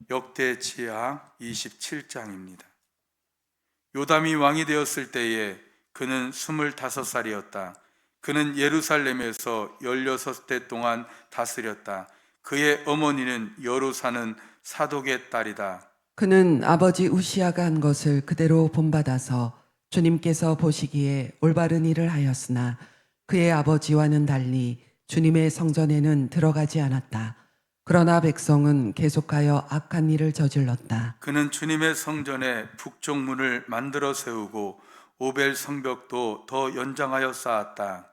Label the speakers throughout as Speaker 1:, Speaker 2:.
Speaker 1: 역대지하 27장입니다. 요담이 왕이 되었을 때에 그는 25살이었다. 그는 예루살렘에서 16대 동안 다스렸다. 그의 어머니는 여로 사는 사독의 딸이다.
Speaker 2: 그는 아버지 우시아가 한 것을 그대로 본받아서 주님께서 보시기에 올바른 일을 하였으나 그의 아버지와는 달리 주님의 성전에는 들어가지 않았다. 그러나 백성은 계속하여 악한 일을 저질렀다.
Speaker 1: 그는 주님의 성전에 북쪽문을 만들어 세우고 오벨 성벽도 더 연장하여 쌓았다.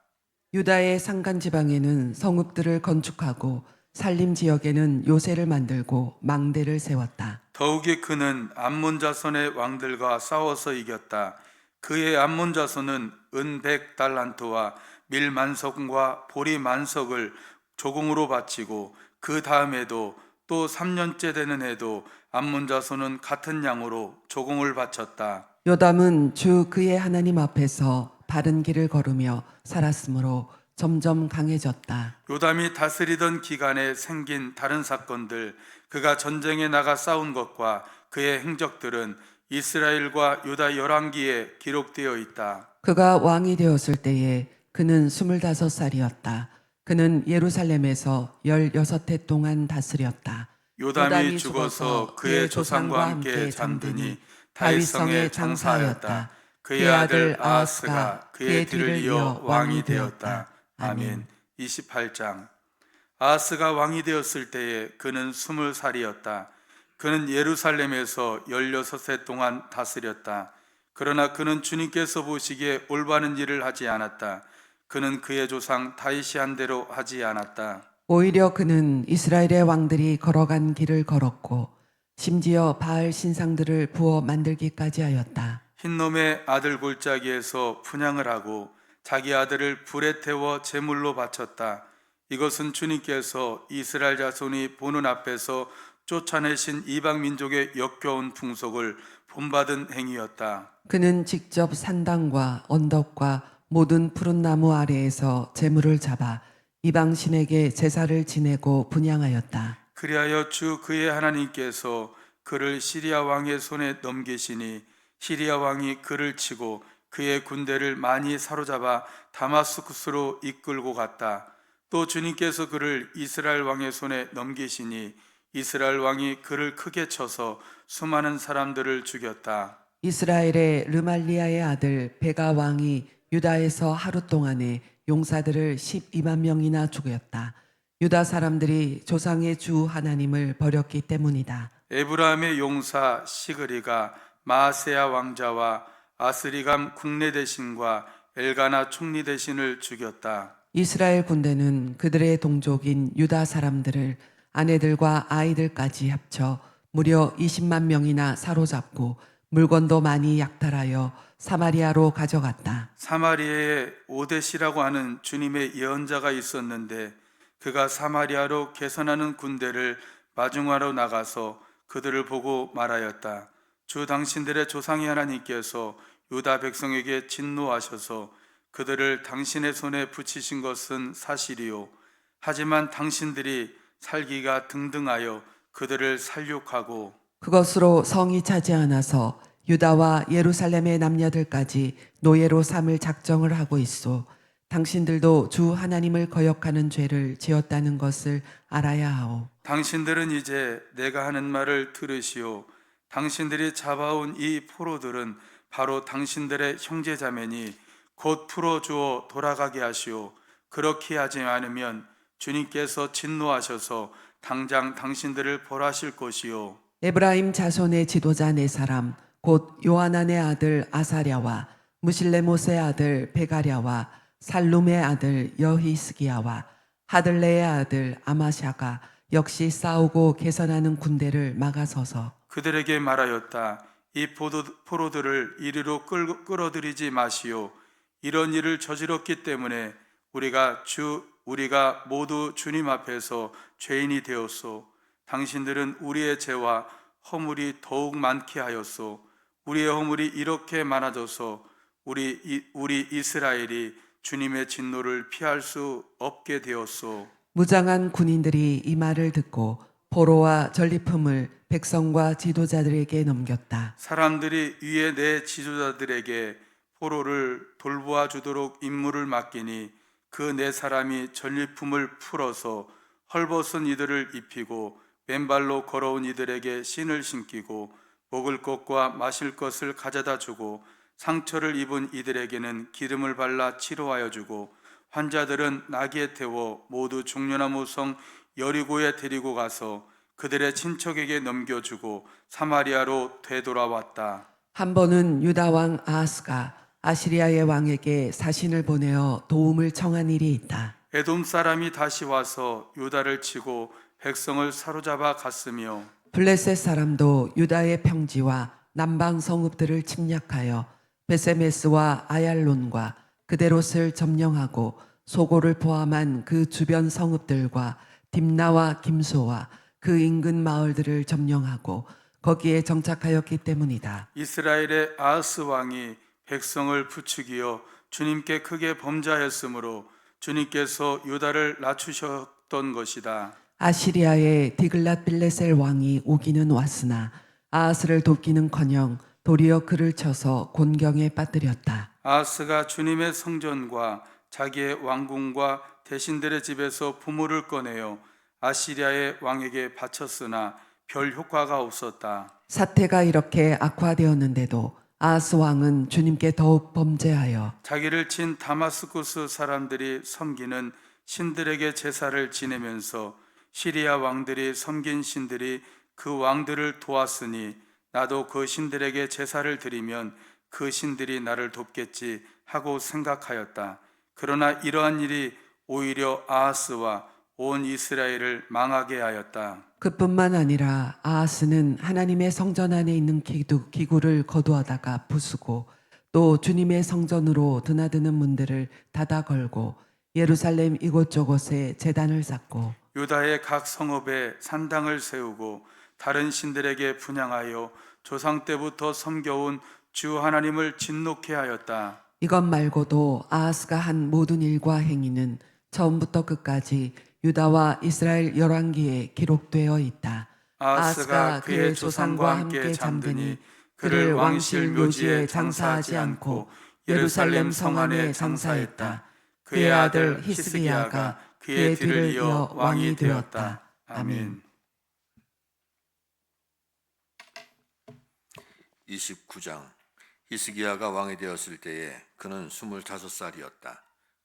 Speaker 2: 유다의 산간 지방에는 성읍들을 건축하고 산림 지역에는 요새를 만들고 망대를 세웠다.
Speaker 1: 더욱이 그는 암몬 자손의 왕들과 싸워서 이겼다. 그의 암몬 자손은 은 100달란트와 밀 만석과 보리 만석을 조공으로 바치고 그 다음에도 또 3년째 되는 해도 암몬 자손은 같은 양으로 조공을 바쳤다.
Speaker 2: 요담은 주 그의 하나님 앞에서 바른 길을 걸으며 살았으므로 점점 강해졌다.
Speaker 1: 요담이 다스리던 기간에 생긴 다른 사건들, 그가 전쟁에 나가 싸운 것과 그의 행적들은 이스라엘과 유다 열왕기에 기록되어 있다.
Speaker 2: 그가 왕이 되었을 때에 그는 25살이었다. 그는 예루살렘에서 16해 동안 다스렸다.
Speaker 1: 요담이 죽어서 그의 조상과 함께 잠드니 다윗성에 장사하였다. 그의 아들 아하스가 그의 뒤를 이어 왕이 되었다. 아멘. 28장. 아하스가 왕이 되었을 때에 그는 20살이었다. 그는 예루살렘에서 16해 동안 다스렸다. 그러나 그는 주님께서 보시기에 올바른 일을 하지 않았다. 그는 그의 조상 다윗이 한 대로 하지 않았다.
Speaker 2: 오히려 그는 이스라엘의 왕들이 걸어간 길을 걸었고 심지어 바알 신상들을 부어 만들기까지 하였다.
Speaker 1: 흰놈의 아들 골짜기에서 분향을 하고 자기 아들을 불에 태워 제물로 바쳤다. 이것은 주님께서 이스라엘 자손이 보는 앞에서 쫓아내신 이방 민족의 역겨운 풍속을 본받은 행위였다.
Speaker 2: 그는 직접 산당과 언덕과 모든 푸른 나무 아래에서 제물을 잡아 이방 신에게 제사를 지내고 분향하였다.
Speaker 1: 그리하여 주 그의 하나님께서 그를 시리아 왕의 손에 넘기시니 시리아 왕이 그를 치고 그의 군대를 많이 사로잡아 다마스쿠스로 이끌고 갔다. 또 주님께서 그를 이스라엘 왕의 손에 넘기시니 이스라엘 왕이 그를 크게 쳐서 수많은 사람들을 죽였다.
Speaker 2: 이스라엘의 르말리아의 아들 베가 왕이 유다에서 하루 동안에 용사들을 12만 명이나 죽였다. 유다 사람들이 조상의 주 하나님을 버렸기 때문이다.
Speaker 1: 에브라임의 용사 시그리가 마아세야 왕자와 아스리감 국내 대신과 엘가나 총리 대신을 죽였다.
Speaker 2: 이스라엘 군대는 그들의 동족인 유다 사람들을 아내들과 아이들까지 합쳐 무려 20만 명이나 사로잡고 물건도 많이 약탈하여 사마리아로 가져갔다.
Speaker 1: 사마리아에 오데시라고 하는 주님의 예언자가 있었는데 그가 사마리아로 개선하는 군대를 마중하러 나가서 그들을 보고 말하였다. 주 당신들의 조상의 하나님께서 유다 백성에게 진노하셔서 그들을 당신의 손에 붙이신 것은 사실이요. 하지만 당신들이 살기가 등등하여 그들을 살육하고
Speaker 2: 그것으로 성이 차지 않아서 유다와 예루살렘의 남녀들까지 노예로 삼을 작정을 하고 있어 당신들도 주 하나님을 거역하는 죄를 지었다는 것을 알아야 하오.
Speaker 1: 당신들은 이제 내가 하는 말을 들으시오. 당신들이 잡아온 이 포로들은 바로 당신들의 형제자매니 곧 풀어주어 돌아가게 하시오. 그렇게 하지 않으면 주님께서 진노하셔서 당장 당신들을 벌하실 것이요.
Speaker 2: 에브라임 자손의 지도자 네 사람 곧 요하난의 아들 아사랴와 무실레못의 아들 베가랴와 살룸의 아들 여히스기야와 하들레의 아들 아마샤가 역시 싸우고 개선하는 군대를 막아서서
Speaker 1: 그들에게 말하였다. 이 포로들을 이리로 끌어들이지 마시오. 이런 일을 저질렀기 때문에 우리가 모두 주님 앞에서 죄인이 되었소. 당신들은 우리의 죄와 허물이 더욱 많게 하였소. 우리의 허물이 이렇게 많아져서 우리 이스라엘이 주님의 진노를 피할 수 없게 되었소.
Speaker 2: 무장한 군인들이 이 말을 듣고 포로와 전리품을 백성과 지도자들에게 넘겼다.
Speaker 1: 사람들이 위에 내 지도자들에게 포로를 돌보아 주도록 임무를 맡기니 그 네 사람이 전리품을 풀어서 헐벗은 이들을 입히고 맨발로 걸어온 이들에게 신을 신기고 먹을 것과 마실 것을 가져다 주고 상처를 입은 이들에게는 기름을 발라 치료하여 주고 환자들은 나귀에 태워 모두 종려나무 성 여리고에 데리고 가서 그들의 친척에게 넘겨주고 사마리아로 되돌아왔다.
Speaker 2: 한 번은 유다 왕 아하스가 아시리아의 왕에게 사신을 보내어 도움을 청한 일이 있다.
Speaker 1: 에돔 사람이 다시 와서 유다를 치고 백성을 사로잡아 갔으며
Speaker 2: 블레셋 사람도 유다의 평지와 남방 성읍들을 침략하여 베세메스와 아얄론과 그데롯을 점령하고 소고를 포함한 그 주변 성읍들과 딥나와 김소와 그 인근 마을들을 점령하고 거기에 정착하였기 때문이다.
Speaker 1: 이스라엘의 아하스 왕이 백성을 부추기어 주님께 크게 범죄하였으므로 주님께서 유다를 낮추셨던 것이다.
Speaker 2: 아시리아의 디글랏 빌레셀 왕이 오기는 왔으나 아하스를 돕기는커녕 도리어 그를 쳐서 곤경에 빠뜨렸다.
Speaker 1: 아하스가 주님의 성전과 자기의 왕궁과 대신들의 집에서 부물을 꺼내어 아시리아의 왕에게 바쳤으나 별 효과가 없었다.
Speaker 2: 사태가 이렇게 악화되었는데도 아하스 왕은 주님께 더욱 범죄하여
Speaker 1: 자기를 친 다마스쿠스 사람들이 섬기는 신들에게 제사를 지내면서 시리아 왕들이 섬긴 신들이 그 왕들을 도왔으니 나도 그 신들에게 제사를 드리면 그 신들이 나를 돕겠지 하고 생각하였다. 그러나 이러한 일이 오히려 아하스와 온 이스라엘을 망하게 하였다.
Speaker 2: 그뿐만 아니라 아하스는 하나님의 성전 안에 있는 기구를 거두어다가 부수고 또 주님의 성전으로 드나드는 문들을 닫아 걸고 예루살렘 이곳저곳에 제단을 쌓고
Speaker 1: 유다의 각 성읍에 산당을 세우고 다른 신들에게 분향하여 조상 때부터 섬겨온 주 하나님을 진노케 하였다.
Speaker 2: 이것 말고도 아하스가 한 모든 일과 행위는 처음부터 끝까지 유다와 이스라엘 열왕기에 기록되어 있다.
Speaker 1: 아하스가 그의 조상과 함께 잠드니 그를 왕실 묘지에 장사하지 않고 예루살렘 성 안에 장사했다. 그의 아들 히스기야가 그의 뒤를 이어 왕이 되었다. 아멘.
Speaker 3: 29장. 히스기야가 왕이 되었을 때에 그는 25살이었다.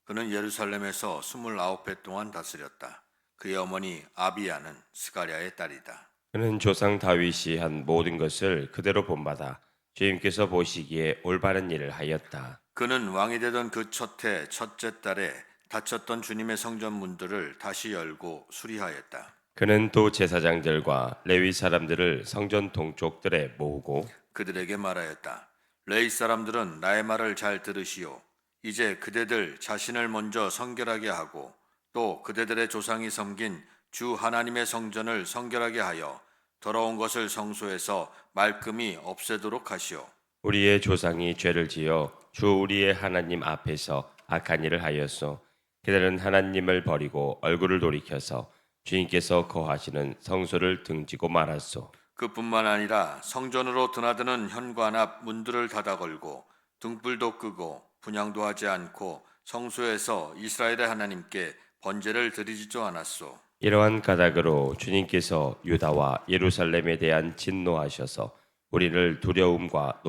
Speaker 3: 그는 예루살렘에서 29해 동안 다스렸다. 그의 어머니 아비야는 스가랴의 딸이다.
Speaker 4: 그는 조상 다윗이 한 모든 것을 그대로 본받아 주님께서 보시기에 올바른 일을 하였다.
Speaker 3: 그는 왕이 되던 그 첫 해 첫째 달에 닫혔던 주님의 성전 문들을 다시 열고 수리하였다.
Speaker 4: 그는 또 제사장들과 레위 사람들을 성전 동쪽들에 모으고
Speaker 3: 그들에게 말하였다. 레위 사람들은 나의 말을 잘 들으시오. 이제 그대들 자신을 먼저 성결하게 하고 또 그대들의 조상이 섬긴 주 하나님의 성전을 성결하게 하여 더러운 것을 성소에서 말끔히 없애도록 하시오.
Speaker 4: 우리의 조상이 죄를 지어 주 우리의 하나님 앞에서 악한 일을 하였소. 그들은 하나님을 버리고 얼굴을 돌이켜서 주님께서 거하시는 성소를 등지고 말았소.
Speaker 3: 그뿐만 아니라 성전으로 드나드는 현관 앞 문들을 닫아 걸고 등불도 끄고 분향도 하지 않고 성소에서 이스라엘의 하나님께 번제를 드리지도 않았소.
Speaker 4: 이러한 까닭으로 주님께서 유다와 예루살렘에 대한 진노하셔서 우리를 두려움과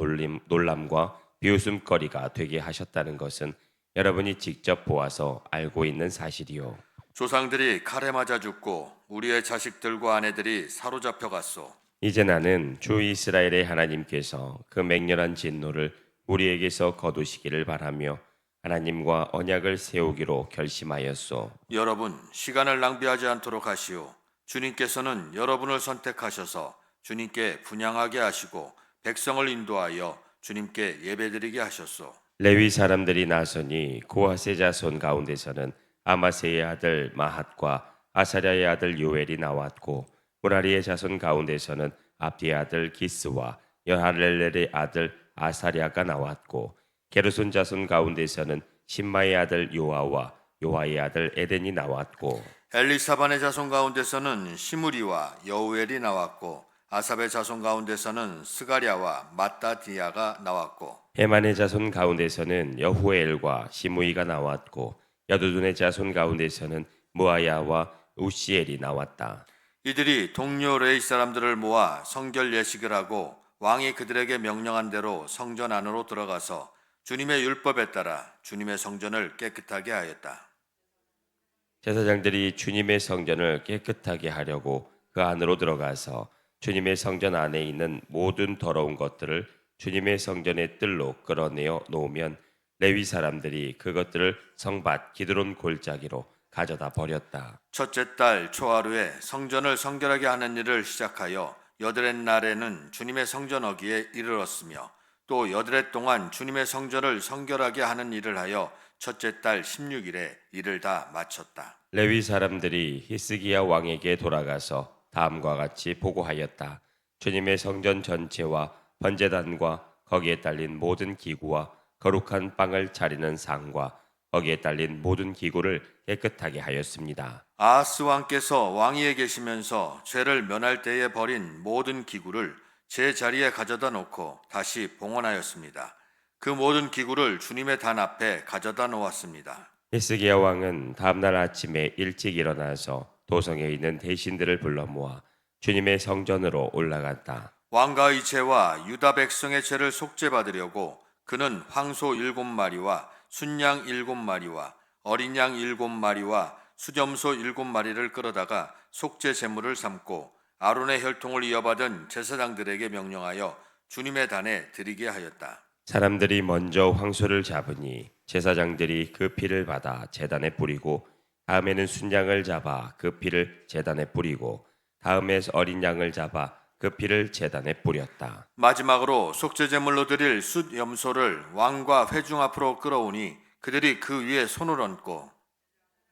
Speaker 4: 놀람과 비웃음거리가 되게 하셨다는 것은 여러분이 직접 보아서 알고 있는 사실이요.
Speaker 3: 조상들이 칼에 맞아 죽고 우리의 자식들과 아내들이 사로잡혀 갔소.
Speaker 4: 이제 나는 주 이스라엘의 하나님께서 그 맹렬한 진노를 우리에게서 거두시기를 바라며 하나님과 언약을 세우기로 결심하였소.
Speaker 3: 여러분, 시간을 낭비하지 않도록 하시오. 주님께서는 여러분을 선택하셔서 주님께 분향하게 하시고 백성을 인도하여 주님께 예배드리게 하셨소.
Speaker 4: 레위 사람들이 나서니 고하세 자손 가운데서는 아마세의 아들 마핫과 아사랴의 아들 요엘이 나왔고 무라리의 자손 가운데서는 압디의 아들 기스와 여할렐렐의 아들 아사랴가 나왔고 게르손 자손 가운데서는 신마의 아들 요아와 요아의 아들 에덴이 나왔고
Speaker 3: 엘리사반의 자손 가운데서는 시므리와 여우엘이 나왔고 아삽의 자손 가운데서는 스가랴와 마따디아가 나왔고
Speaker 4: 헤만의 자손 가운데서는 여후엘과 시므이가 나왔고 여두둔의 자손 가운데서는 무아야와 우시엘이 나왔다.
Speaker 3: 이들이 동료 레위 사람들을 모아 성결 예식을 하고 왕이 그들에게 명령한 대로 성전 안으로 들어가서 주님의 율법에 따라 주님의 성전을 깨끗하게 하였다.
Speaker 4: 제사장들이 주님의 성전을 깨끗하게 하려고 그 안으로 들어가서 주님의 성전 안에 있는 모든 더러운 것들을 주님의 성전의 뜰로 끌어내어 놓으면 레위 사람들이 그것들을 성밭 기드론 골짜기로 가져다 버렸다.
Speaker 3: 첫째 달 초하루에 성전을 성결하게 하는 일을 시작하여 여드렛 날에는 주님의 성전 어기에 이르렀으며 또 여드렛 동안 주님의 성전을 성결하게 하는 일을 하여 첫째 달 16일에 일을 다 마쳤다.
Speaker 4: 레위 사람들이 히스기야 왕에게 돌아가서 다음과 같이 보고하였다. 주님의 성전 전체와 번제단과 거기에 딸린 모든 기구와 거룩한 빵을 차리는 상과 거기에 딸린 모든 기구를 깨끗하게 하였습니다.
Speaker 3: 아하스 왕께서 왕위에 계시면서 죄를 면할 때에 버린 모든 기구를 제 자리에 가져다 놓고 다시 봉헌하였습니다. 그 모든 기구를 주님의 단 앞에 가져다 놓았습니다.
Speaker 4: 히스기야 왕은 다음날 아침에 일찍 일어나서 도성에 있는 대신들을 불러 모아 주님의 성전으로 올라갔다.
Speaker 3: 왕가의 죄와 유다 백성의 죄를 속죄받으려고 그는 황소 7마리와 순양 7마리와 어린 양 7마리와 수점소 7마리를 끌어다가 속죄 제물을 삼고 아론의 혈통을 이어받은 제사장들에게 명령하여 주님의 단에 드리게 하였다.
Speaker 4: 사람들이 먼저 황소를 잡으니 제사장들이 그 피를 받아 제단에 뿌리고 다음에는 순양을 잡아 그 피를 제단에 뿌리고 다음에 어린 양을 잡아 그 피를 제단에 뿌렸다.
Speaker 3: 마지막으로 속죄 제물로 드릴 숫 염소를 왕과 회중 앞으로 끌어오니 그들이 그 위에 손을 얹고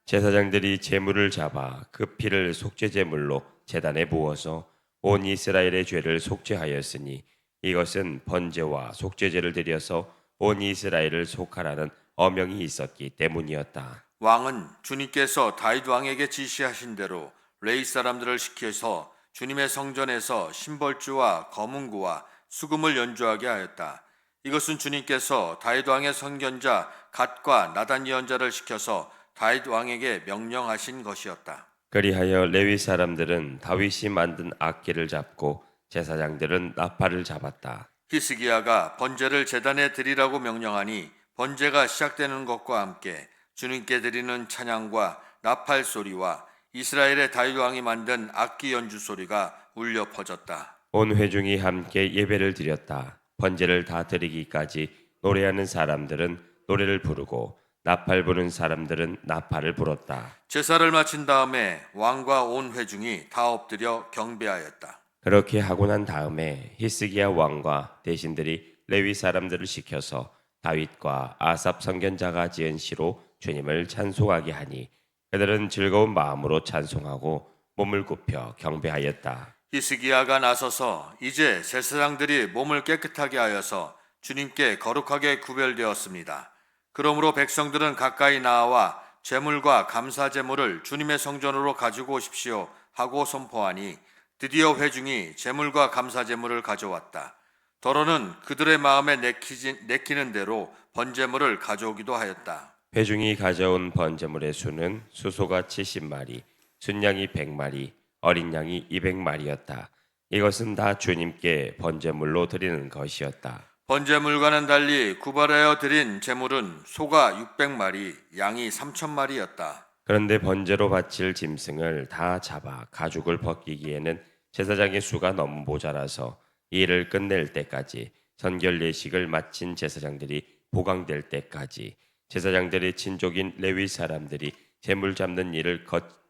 Speaker 4: 제사장들이 제물을 잡아 그 피를 속죄 제물로 제단에 부어서 온 이스라엘의 죄를 속죄하였으니 이것은 번제와 속죄제를 드려서 온 이스라엘을 속하라는 어명이 있었기 때문이었다.
Speaker 3: 왕은 주님께서 다윗 왕에게 지시하신 대로 레위 사람들을 시켜서 주님의 성전에서 심벌주와 거문구와 수금을 연주하게 하였다. 이것은 주님께서 다윗 왕의 선견자 갓과 나단 예언자를 시켜서 다윗 왕에게 명령하신 것이었다.
Speaker 4: 그리하여 레위 사람들은 다윗이 만든 악기를 잡고 제사장들은 나팔을 잡았다.
Speaker 3: 히스기야가 번제를 제단에 드리라고 명령하니 번제가 시작되는 것과 함께 주님께 드리는 찬양과 나팔 소리와 이스라엘의 다윗 왕이 만든 악기 연주 소리가 울려 퍼졌다.
Speaker 4: 온 회중이 함께 예배를 드렸다. 번제를 다 드리기까지 노래하는 사람들은 노래를 부르고 나팔 부는 사람들은 나팔을 불었다.
Speaker 3: 제사를 마친 다음에 왕과 온 회중이 다 엎드려 경배하였다.
Speaker 4: 그렇게 하고 난 다음에 히스기야 왕과 대신들이 레위 사람들을 시켜서 다윗과 아삽 선견자가 지은 시로 주님을 찬송하게 하니 그들은 즐거운 마음으로 찬송하고 몸을 굽혀 경배하였다.
Speaker 3: 히스기야가 나서서 이제 제사장들이 몸을 깨끗하게 하여서 주님께 거룩하게 구별되었습니다. 그러므로 백성들은 가까이 나와 제물과 감사 제물을 주님의 성전으로 가지고 오십시오 하고 선포하니 드디어 회중이 제물과 감사 제물을 가져왔다. 더러는 그들의 마음에 내키는 대로 번제물을 가져오기도 하였다.
Speaker 4: 회중이 가져온 번제물의 수는 수소가 70마리, 순양이 100마리, 어린 양이 200마리였다. 이것은 다 주님께 번제물로 드리는 것이었다.
Speaker 3: 번제물과는 달리 구발하여 드린 제물은 소가 600마리, 양이 3,000마리였다.
Speaker 4: 그런데 번제로 바칠 짐승을 다 잡아 가죽을 벗기기에는 제사장의 수가 너무 모자라서 이 일을 끝낼 때까지 선결 예식을 마친 제사장들이 보강될 때까지 제사장들의 친족인 레위 사람들이 제물 잡는 일을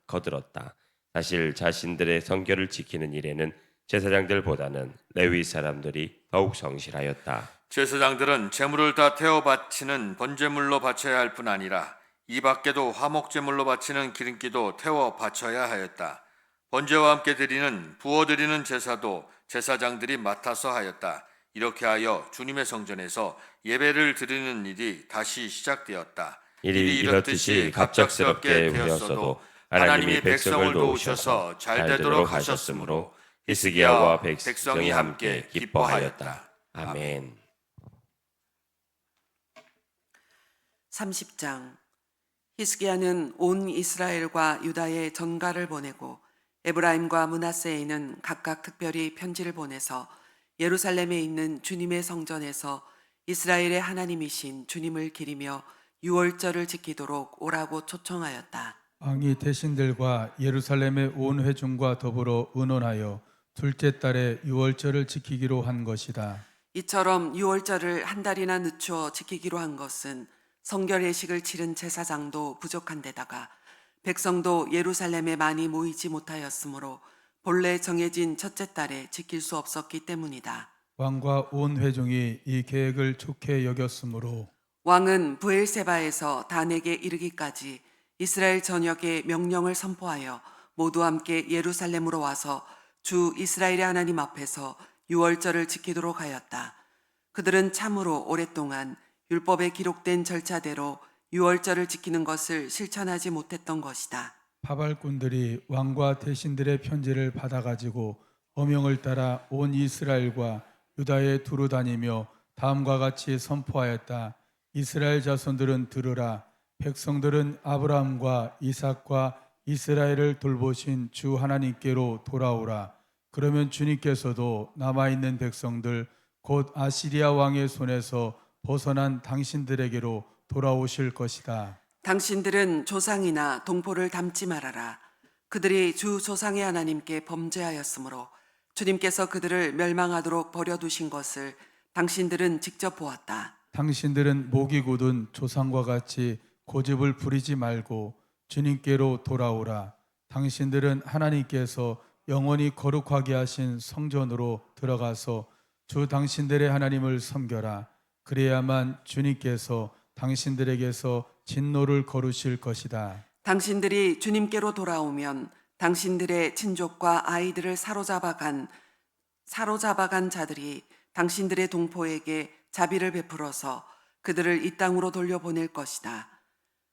Speaker 4: 거들었다. 사실 자신들의 성결을 지키는 일에는 제사장들보다는 레위 사람들이 더욱 성실하였다.
Speaker 3: 제사장들은 제물을 다 태워 바치는 번제물로 바쳐야 할 뿐 아니라 이 밖에도 화목제물로 바치는 기름기도 태워 바쳐야 하였다. 번제와 함께 드리는 부어드리는 제사도 제사장들이 맡아서 하였다. 이렇게 하여 주님의 성전에서 예배를 드리는 일이 다시 시작되었다.
Speaker 4: 일이 이렇듯이 갑작스럽게 되었어도
Speaker 3: 하나님이 백성을 도우셔서 잘 되도록 하셨으므로 히스기야와 백성이 함께 기뻐하였다.
Speaker 4: 아멘.
Speaker 2: 30장. 히스기야는 온 이스라엘과 유다에 전가를 보내고 에브라임과 므낫세에는 각각 특별히 편지를 보내서 예루살렘에 있는 주님의 성전에서 이스라엘의 하나님이신 주님을 기리며 유월절을 지키도록 오라고 초청하였다.
Speaker 1: 왕이 대신들과 예루살렘의 온 회중과 더불어 의논하여 둘째 달에 유월절을 지키기로 한 것이다.
Speaker 2: 이처럼 유월절을 한 달이나 늦추어 지키기로 한 것은 성결 예식을 치른 제사장도 부족한 데다가 백성도 예루살렘에 많이 모이지 못하였으므로 본래 정해진 첫째 달에 지킬 수 없었기 때문이다.
Speaker 1: 왕과 온 회중이 이 계획을 좋게 여겼으므로
Speaker 2: 왕은 브엘세바에서 단에게 이르기까지 이스라엘 전역에 명령을 선포하여 모두 함께 예루살렘으로 와서 주 이스라엘의 하나님 앞에서 유월절을 지키도록 하였다. 그들은 참으로 오랫동안 율법에 기록된 절차대로 유월절을 지키는 것을 실천하지 못했던 것이다.
Speaker 1: 파발꾼들이 왕과 대신들의 편지를 받아가지고 어명을 따라 온 이스라엘과 유다에 두루 다니며 다음과 같이 선포하였다. 이스라엘 자손들은 들으라. 백성들은 아브라함과 이삭과 이스라엘을 돌보신 주 하나님께로 돌아오라. 그러면 주님께서도 남아있는 백성들 곧 아시리아 왕의 손에서 벗어난 당신들에게로 돌아오실 것이다.
Speaker 2: 당신들은 조상이나 동포를 닮지 말아라. 그들이 주 조상의 하나님께 범죄하였으므로 주님께서 그들을 멸망하도록 버려두신 것을 당신들은 직접 보았다.
Speaker 1: 당신들은 목이 굳은 조상과 같이 고집을 부리지 말고 주님께로 돌아오라. 당신들은 하나님께서 영원히 거룩하게 하신 성전으로 들어가서 주 당신들의 하나님을 섬겨라. 그래야만 주님께서 당신들에게서 진노를 거두실 것이다.
Speaker 2: 당신들이 주님께로 돌아오면 당신들의 친족과 아이들을 사로잡아간 자들이 당신들의 동포에게 자비를 베풀어서 그들을 이 땅으로 돌려보낼 것이다.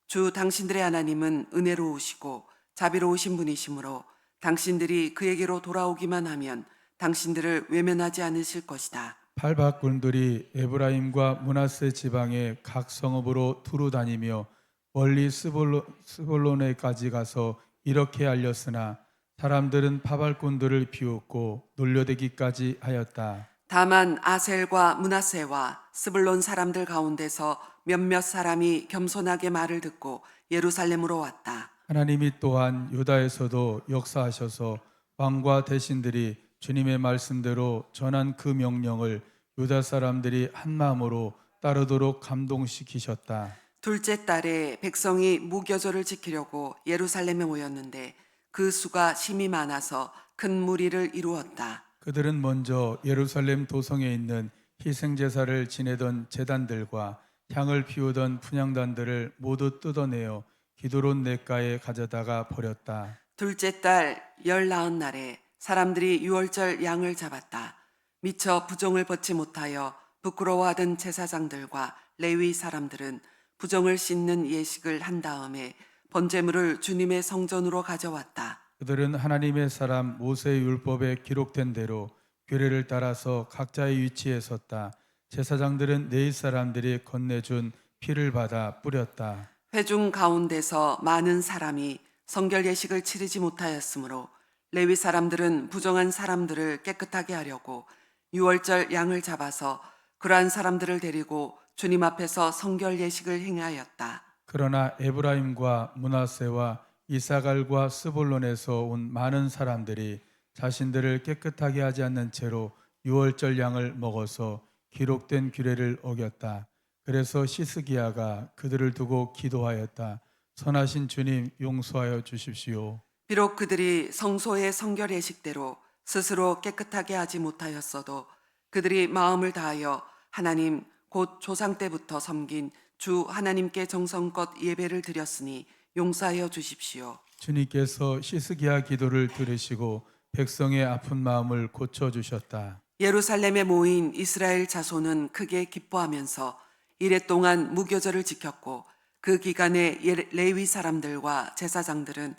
Speaker 2: 주 당신들의 하나님은 은혜로우시고 자비로우신 분이시므로 당신들이 그에게로 돌아오기만 하면 당신들을 외면하지 않으실 것이다.
Speaker 1: 팔박군들이 에브라임과 므낫세 지방의 각 성읍으로 두루 다니며 멀리 스볼론에까지 가서 이렇게 알렸으나 사람들은 파발꾼들을 비웃고 놀려대기까지 하였다.
Speaker 2: 다만 아셀과 므낫세와 스불론 사람들 가운데서 몇몇 사람이 겸손하게 말을 듣고 예루살렘으로 왔다.
Speaker 1: 하나님이 또한 유다에서도 역사하셔서 왕과 대신들이 주님의 말씀대로 전한 그 명령을 유다 사람들이 한 마음으로 따르도록 감동시키셨다.
Speaker 2: 둘째 달에 백성이 무교절을 지키려고 예루살렘에 모였는데 그 수가 심히 많아서 큰 무리를 이루었다.
Speaker 1: 그들은 먼저 예루살렘 도성에 있는 희생제사를 지내던 제단들과 향을 피우던 분향단들을 모두 뜯어내어 기드론 냇가에 가져다가 버렸다.
Speaker 2: 둘째 달 19날에 사람들이 유월절 양을 잡았다. 미처 부종을 벗지 못하여 부끄러워하던 제사장들과 레위 사람들은 부종을 씻는 예식을 한 다음에 번제물을 주님의 성전으로 가져왔다.
Speaker 1: 그들은 하나님의 사람 모세의 율법에 기록된 대로 규례를 따라서 각자의 위치에 섰다. 제사장들은 네 사람들이 건네준 피를 받아 뿌렸다.
Speaker 2: 회중 가운데서 많은 사람이 성결 예식을 치르지 못하였으므로 레위 사람들은 부정한 사람들을 깨끗하게 하려고 유월절 양을 잡아서 그러한 사람들을 데리고 주님 앞에서 성결 예식을 행하였다.
Speaker 1: 그러나 에브라임과 므낫세와 이사갈과 스볼론에서 온 많은 사람들이 자신들을 깨끗하게 하지 않는 채로 유월절 양을 먹어서 기록된 규례를 어겼다. 그래서 시스기야가 그들을 두고 기도하였다. 선하신 주님 용서하여 주십시오.
Speaker 2: 비록 그들이 성소의 성결 예식대로 스스로 깨끗하게 하지 못하였어도 그들이 마음을 다하여 하나님 곧 조상 때부터 섬긴 주 하나님께 정성껏 예배를 드렸으니 용서하여 주십시오.
Speaker 1: 주님께서 시스기야 기도를 들으시고 백성의 아픈 마음을 고쳐주셨다.
Speaker 2: 예루살렘에 모인 이스라엘 자손은 크게 기뻐하면서 이랫동안 무교절을 지켰고 그 기간에 레위 사람들과 제사장들은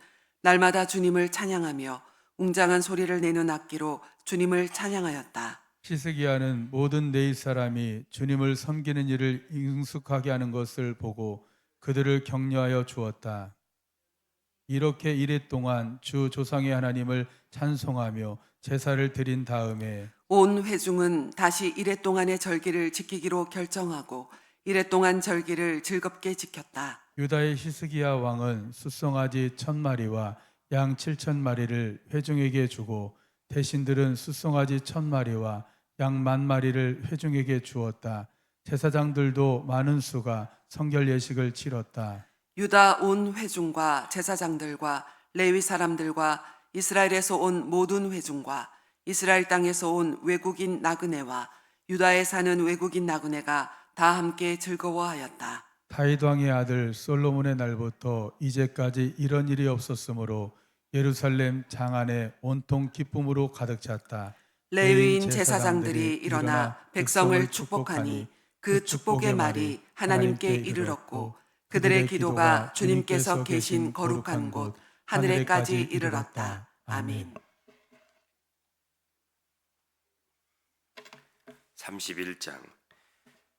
Speaker 2: 날마다 주님을 찬양하며 웅장한 소리를 내는 악기로 주님을 찬양하였다.
Speaker 1: 히스기야는 모든 네이 사람이 주님을 섬기는 일을 능숙하게 하는 것을 보고 그들을 격려하여 주었다. 이렇게 이래 동안 주 조상의 하나님을 찬송하며 제사를 드린 다음에
Speaker 2: 온 회중은 다시 이래 동안의 절기를 지키기로 결정하고 이래 동안 절기를 즐겁게 지켰다.
Speaker 1: 유다의 히스기야 왕은 숫송아지 1,000마리와 양 7,000마리를 회중에게 주고 대신들은 숫송아지 1,000마리와 양 10,000마리를 회중에게 주었다. 제사장들도 많은 수가 성결 예식을 치렀다.
Speaker 2: 유다 온 회중과 제사장들과 레위 사람들과 이스라엘에서 온 모든 회중과 이스라엘 땅에서 온 외국인 나그네와 유다에 사는 외국인 나그네가 다 함께 즐거워하였다.
Speaker 1: 다윗 왕의 아들 솔로몬의 날부터 이제까지 이런 일이 없었으므로 예루살렘 장안에 온통 기쁨으로 가득 찼다.
Speaker 2: 레위인 제사장들이 일어나 백성을 축복하니 그 축복의 말이 하나님께 이르렀고 그들의 기도가 주님께서 계신 거룩한 곳 하늘에까지 이르렀다. 아멘.
Speaker 4: 31장.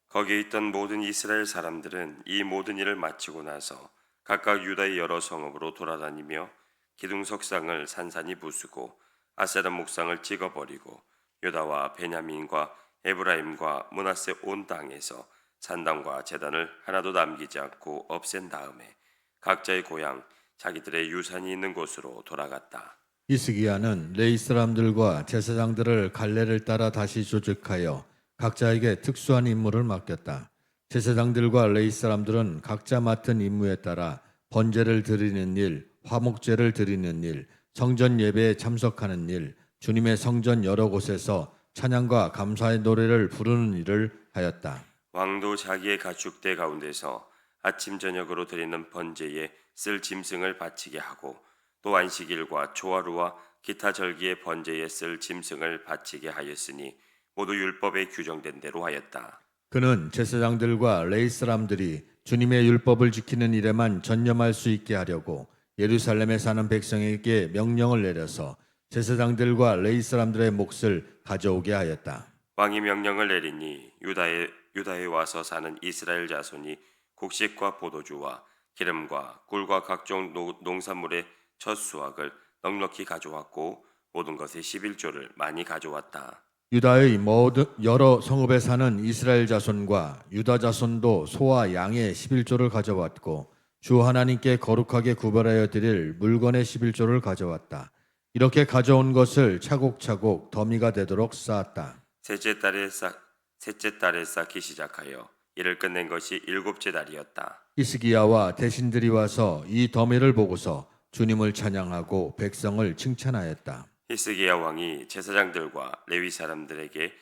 Speaker 4: 거기에 있던 모든 이스라엘 사람들은 이 모든 일을 마치고 나서 각각 유다의 여러 성읍으로 돌아다니며 기둥석상을 산산이 부수고 아세라 목상을 찍어버리고 유다와 베냐민과 에브라임과 므낫세 온 땅에서 산당과 제단을 하나도 남기지 않고 없앤 다음에 각자의 고향 자기들의 유산이 있는 곳으로 돌아갔다.
Speaker 3: 히스기야는 레위 사람들과 제사장들을 갈래를 따라 다시 조직하여 각자에게 특수한 임무를 맡겼다. 제사장들과 레위 사람들은 각자 맡은 임무에 따라 번제를 드리는 일, 화목제를 드리는 일, 성전 예배에 참석하는 일, 주님의 성전 여러 곳에서 찬양과 감사의 노래를 부르는 일을 하였다.
Speaker 4: 왕도 자기의 가축대 가운데서 아침 저녁으로 드리는 번제에 쓸 짐승을 바치게 하고 또 안식일과 초하루와 기타 절기의 번제에 쓸 짐승을 바치게 하였으니 모두 율법에 규정된 대로 하였다.
Speaker 3: 그는 제사장들과 레위 사람들이 주님의 율법을 지키는 일에만 전념할 수 있게 하려고 예루살렘에 사는 백성에게 명령을 내려서 제사장들과 레위 사람들의 몫을 가져오게 하였다.
Speaker 4: 왕이 명령을 내리니 유다에 와서 사는 이스라엘 자손이 곡식과 포도주와 기름과 꿀과 각종 농산물의 첫 수확을 넉넉히 가져왔고 모든 것의 11조를 많이 가져왔다.
Speaker 3: 유다의 모든 여러 성읍에 사는 이스라엘 자손과 유다 자손도 소와 양의 11조를 가져왔고 주 하나님께 거룩하게 구별하여 드릴 물건의 11조를 가져왔다. 이렇게 가져온 것을 차곡차곡 더미가 되도록 쌓았다.
Speaker 4: 셋째 달에 쌓기 시작하여 이를 끝낸 것이 7째 달이었다.
Speaker 3: 히스기야와 대신들이 와서 이 더미를 보고서 주님을 찬양하고 백성을 칭찬하였다.
Speaker 4: 히스기야 왕이 제사장들과 레위 사람들에게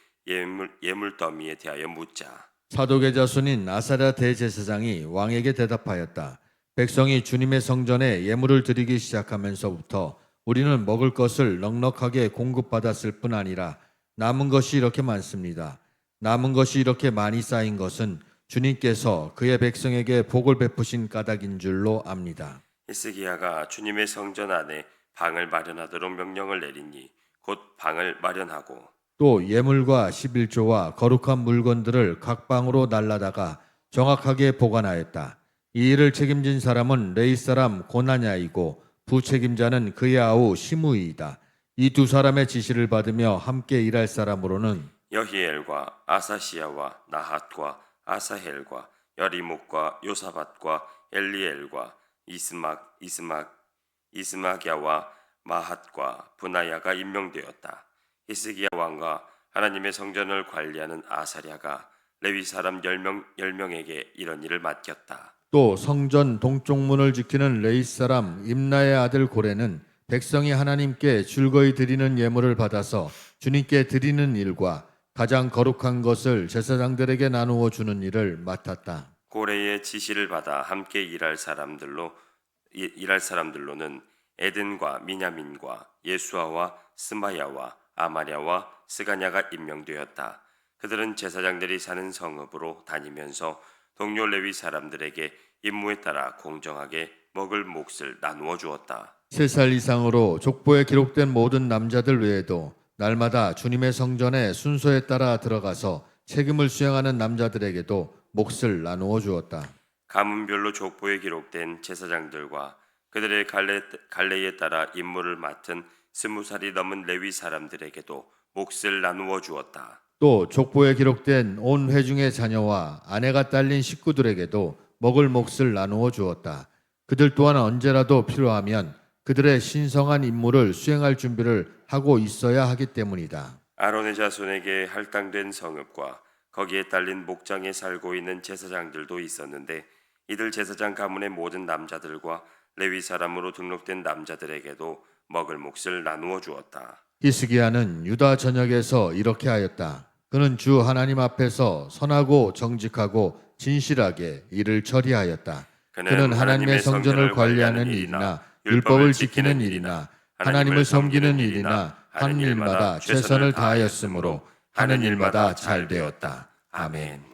Speaker 4: 예물 더미에 대하여 묻자
Speaker 3: 사독의 자손인 아사랴 대제사장이 왕에게 대답하였다. 백성이 주님의 성전에 예물을 드리기 시작하면서부터 우리는 먹을 것을 넉넉하게 공급받았을 뿐 아니라 남은 것이 이렇게 많습니다. 남은 것이 이렇게 많이 쌓인 것은 주님께서 그의 백성에게 복을 베푸신 까닭인 줄로 압니다.
Speaker 4: 히스기야가 주님의 성전 안에 방을 마련하도록 명령을 내리니 곧 방을 마련하고
Speaker 3: 또 예물과 11조와 거룩한 물건들을 각 방으로 날라다가 정확하게 보관하였다. 이 일을 책임진 사람은 레위 사람 고나냐이고 부책임자는 그의 아우 시므이이다. 이 두 사람의 지시를 받으며 함께 일할 사람으로는
Speaker 4: 여히엘과 아사시야와 나핫과 아사헬과 여리목과 요사밧과 엘리엘과 이스마기야와 마핫과 분하야가 임명되었다. 히스기야 왕과 하나님의 성전을 관리하는 아사랴가 레위 사람 10명에게 이런 일을 맡겼다.
Speaker 3: 또 성전 동쪽 문을 지키는 레위 사람 임나의 아들 고레는 백성이 하나님께 즐거이 드리는 예물을 받아서 주님께 드리는 일과 가장 거룩한 것을 제사장들에게 나누어 주는 일을 맡았다.
Speaker 4: 고레의 지시를 받아 함께 일할 사람들로는 에덴과 미냐민과 예수아와 스마야와 아마랴와 스가냐가 임명되었다. 그들은 제사장들이 사는 성읍으로 다니면서 동료 레위 사람들에게 임무에 따라 공정하게 먹을 몫을 나누어 주었다.
Speaker 3: 3살 이상으로 족보에 기록된 모든 남자들 외에도 날마다 주님의 성전에 순서에 따라 들어가서 책임을 수행하는 남자들에게도 몫을 나누어 주었다.
Speaker 4: 가문별로 족보에 기록된 제사장들과 그들의 갈래에 따라 임무를 맡은 20살이 넘은 레위 사람들에게도 몫을 나누어 주었다.
Speaker 3: 또 족보에 기록된 온 회중의 자녀와 아내가 딸린 식구들에게도 먹을 몫을 나누어 주었다. 그들 또한 언제라도 필요하면 그들의 신성한 임무를 수행할 준비를 하고 있어야 하기 때문이다.
Speaker 4: 아론의 자손에게 할당된 성읍과 거기에 딸린 목장에 살고 있는 제사장들도 있었는데 이들 제사장 가문의 모든 남자들과 레위 사람으로 등록된 남자들에게도 먹을 몫을 나누어 주었다.
Speaker 3: 히스기야는 유다 전역에서 이렇게 하였다. 그는 주 하나님 앞에서 선하고 정직하고 진실하게 일을 처리하였다. 그는 하나님의 성전을 관리하는 일이나 율법을 지키는 일이나 하나님을 섬기는 일이나 하는 일마다 최선을 다하였으므로 하는 일마다 잘 되었다. 아멘.